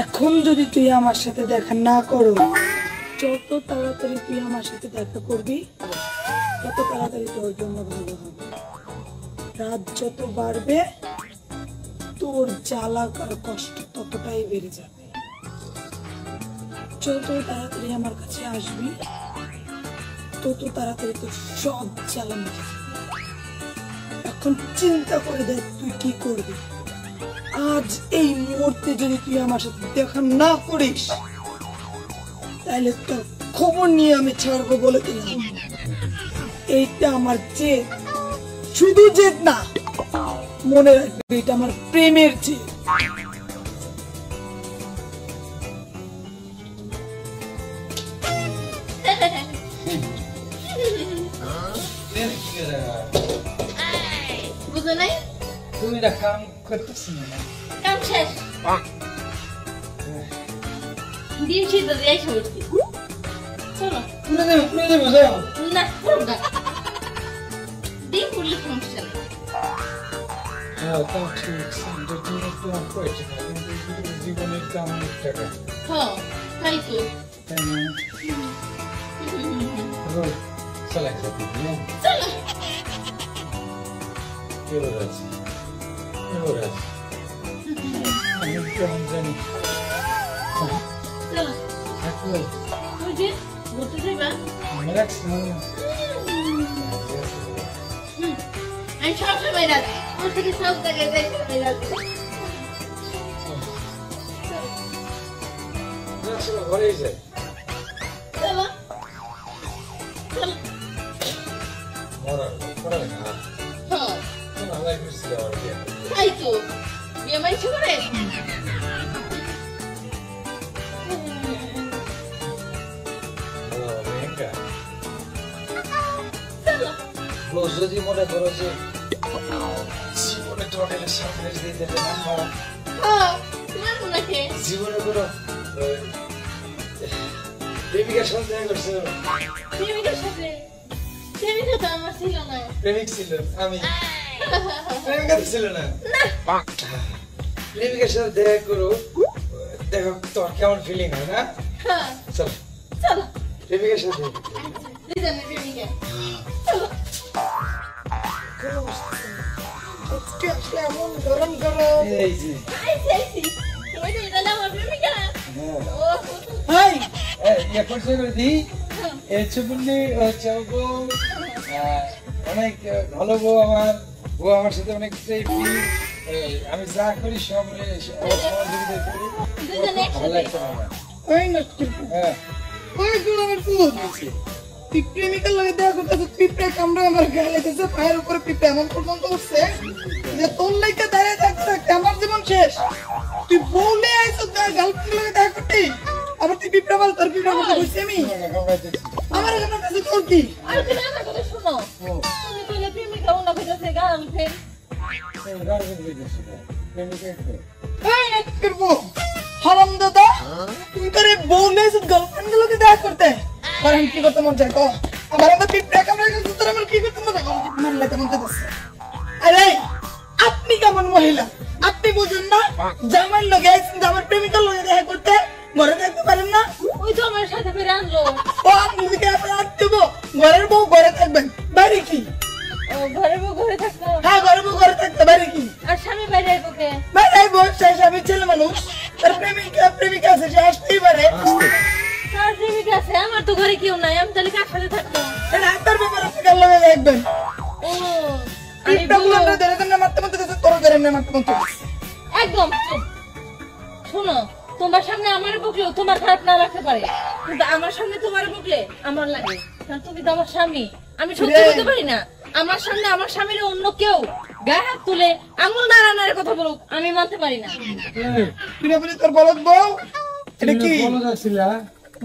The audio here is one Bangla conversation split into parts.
এখন যদি তুই আমার সাথে দেখা না করো, যত তাড়াতাড়ি তুই আমার সাথে দেখা করবি তত তাড়াতাড়ি তোর জন্য ভালো হবে। রাত যত বাড়বে তোর জ্বালা আর কষ্ট ততটাই বেড়ে যাবে। যত তাড়াতাড়ি আমার কাছে আসবি তত তাড়াতাড়ি তোর সব জ্বালা মিটে যাবে। এখন চিন্তা করে দেখ তুই কি করবি। আজ এই মুহূর্তে যদি তুই আমার সাথে দেখা না করিস তাহলে তোর খবর নিয়ে আমি ছাড়বো বলে দিলাম। এইটা আমার জেদ, শুধু জেদ না, মনে রাখবি এটা আমার প্রেমের জেদ। বুঝো নাই তুমি এটা কাম করতেছি না। কাম শেষ। ডিম সিদ্ধ দিয়ে ছড়ছি। চলো পুরো দেবো যাও। না পুরো না। ডিম পুরলে সমস্যা নেই। হ্যাঁ তাও ঠিক, সেন্টার জন্য তো আর কয়েছে না, কিন্তু জীবনের দাম অনেক টাকা, হ্যাঁ তাই তো। তাই না? চল একসাথে চলো এবার আছি আমি কেমন জানি চলো। ওই যে ঘুরতে যাবা। মনে রাখছি না। আমি সবসময় রাখি, ওর থেকে সব জায়গায় যাই সবাই রাখি। ঘরেই যাই। চলো চলো। হ্যাঁ তাই তো বিয়ে মাইছে করে। যদি মনে করো যে জীবনে টোটালি সারপ্রাইজ দিয়ে দেবে না, তোমার মনে আছে জীবনে করো প্রেমিকার সাথে দেখা করছো। প্রেমিকার সাথে? প্রেমিকা তো আমার ছিল না। প্রেমিক ছিল আমি, প্রেমিকা তো ছিল না। প্রেমিকার সাথে দেখা করো, দেখো তোর কেমন ফিলিং হয় না। চল চলো প্রেমিকার সাথে দুজনে প্রেমিকা। আজকে আসলে এমন গরম গরম। এই যে আইছি তুমি তো এটা আমার প্রেমিকা। ও হাই এখন সে করে দিই এই ছবি হচ্ছে অনেক ভালো বউ আমার, বউ আমার সাথে অনেক আমি যা করি সব সহযোগিতা করি, ভালো লাগছে আমার। ওই না হ্যাঁ ওই গোলামের ফুল দিছি। তুই প্রেমিকার লাগে দেখা করতে তো পিঁপড়ে কামড়ে আমার গায়ে লেগেছে, পায়ের উপরে পিঁপড়ে এমন পর্যন্ত উঠছে যে তোর লাইকা দাঁড়িয়ে থাকতে থাকতে আমার জীবন শেষ। তুই বউলে আইছো তার গার্লফ্রেন্ড লাগে দেখা করতে, আবার তুই পিঁপড়া বল তোর পিঁপড়া কথা বলছি আমি। আমার এখানে কাছে তোর কি? আর তুমি আমার কথা শুনো। তুমি কইলে প্রেমিকা অন্য কইতাছে গার্লফ্রেন্ড। এই না কি করবো হারাম দাদা, তুই তোর বউলে আইছো গার্লফ্রেন্ড গুলোকে দেখা করতে, আর আমি কি করতে মন চাই কো? আমার আমার পিঁপড়া কামড়ে গেছে, তোর আমার কি করতে মন চাই? আমার লাগে মন চাইছে। আরে আপনি কেমন মহিলা, আপনি বুঝুন না? জামাই লগে আইছেন, আমার প্রেমিকার লগে দেখা করতে, ঘরে থাকতে পারেন না? ওই তো আমার সাথে করে আনলো। ও আপনাকে আপনার আট দেবো, ঘরের বউ ঘরে থাকবেন, বাইরে কি? ও ঘরে বউ ঘরে থাকতো, হ্যাঁ ঘরের বউ ঘরে থাকতে, বাইরে কি? আর স্বামী বাইরে আইবো কে? বাইরে আইবো, শেষ আমি ছেলে মানুষ, তার প্রেমিকা আছে, সে আসতেই পারে। তার প্রেমিকা আছে, আমার তো ঘরে কেউ নাই, আমি তাহলে কার সাথে থাকবো? এটা আপনার ব্যাপার, আপনি কার লগে দেখবেন। ও আমি পিঁপড়া গুলো আমরা ধরে ধরে মারতে মারতে গেছে, তোর ধরে এমনি মারতে মারতে গেছে। একদম চুপ। শোনো, তোমার সামনে আমার বকলেও তোমার খারাপ না লাগতে পারে, কিন্তু আমার সামনে তোমার বকলে আমার লাগে, কারণ তুমি তো আমার স্বামী। আমি সত্যি বলতে পারি না, আমার সামনে আমার স্বামীর অন্য কেউ গায়ে হাত তুলে আঙুল নাড়ানোর কথা বলুক, আমি মানতে পারি না। তুই না বলি তোর বলদ বউ, এটা কি? বলো যাচ্ছিলা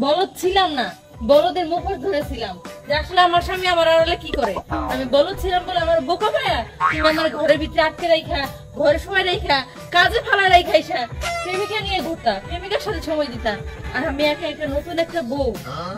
বলদ ছিলাম না, বলদের মুখোশ ধরেছিলাম যে আসলে আমার স্বামী আমার আড়ালে কি করে। আমি বলদ ছিলাম বলে আমার বোকা ভাইয়া তুমি আমার ঘরের ভিতরে আটকে রাখা, ঘরে শোয়া রাখা, কাজে ফালা রাখাইছা, প্রেমিকা নিয়ে ঘুরতা, প্রেমিকার সাথে সময় দিতা। আর আমি একা একটা নতুন একটা বউ,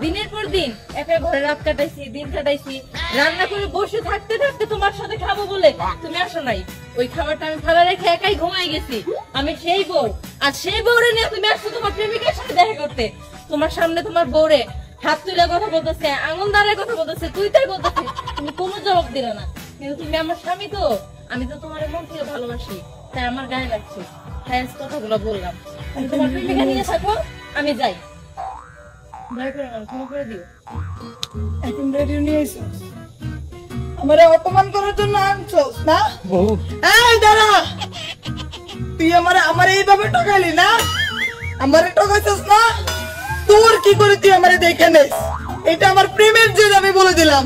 দিনের পর দিন একা ঘরে রাত কাটাইছি, দিন কাটাইছি, রান্না করে বসে থাকতে থাকতে তোমার সাথে খাবো বলে তুমি আসো নাই। ওই খাবারটা আমি ফালা রেখে একাই ঘুমাই গেছি। আমি সেই বউ, আর সেই বউরে নিয়ে তুমি আসছো তোমার প্রেমিকার সাথে দেখা করতে। তোমার সামনে তোমার বউরে হাত তুলে কথা বলতেছে, আঙুল দাঁড়ায় কথা বলতেছে, তুই তাই বলতেছে, তুমি কোনো জবাব দিলে না। কিন্তু তুমি আমার স্বামী তো, আমি তো তোমার মন থেকে ভালোবাসি, তাই আমার গায়ে লাগছে, তাই আজ কথাগুলো বললাম। তুমি তোমার প্রেমিকা নিয়ে থাকো, আমি যাই। দয়া করে আমার ক্ষমা করে দিও। এখন রেডিও নিয়ে এসো, আমারে অপমান করার জন্য আনছোস না? বউ এই দাঁড়া, তুই আমারে এইভাবে ঠকালি না? আমারে ঠকাইছিস না? তোর কি করে তুই আমারে দেখে নিস? এটা আমার প্রেমের জেদ, আমি বলে দিলাম।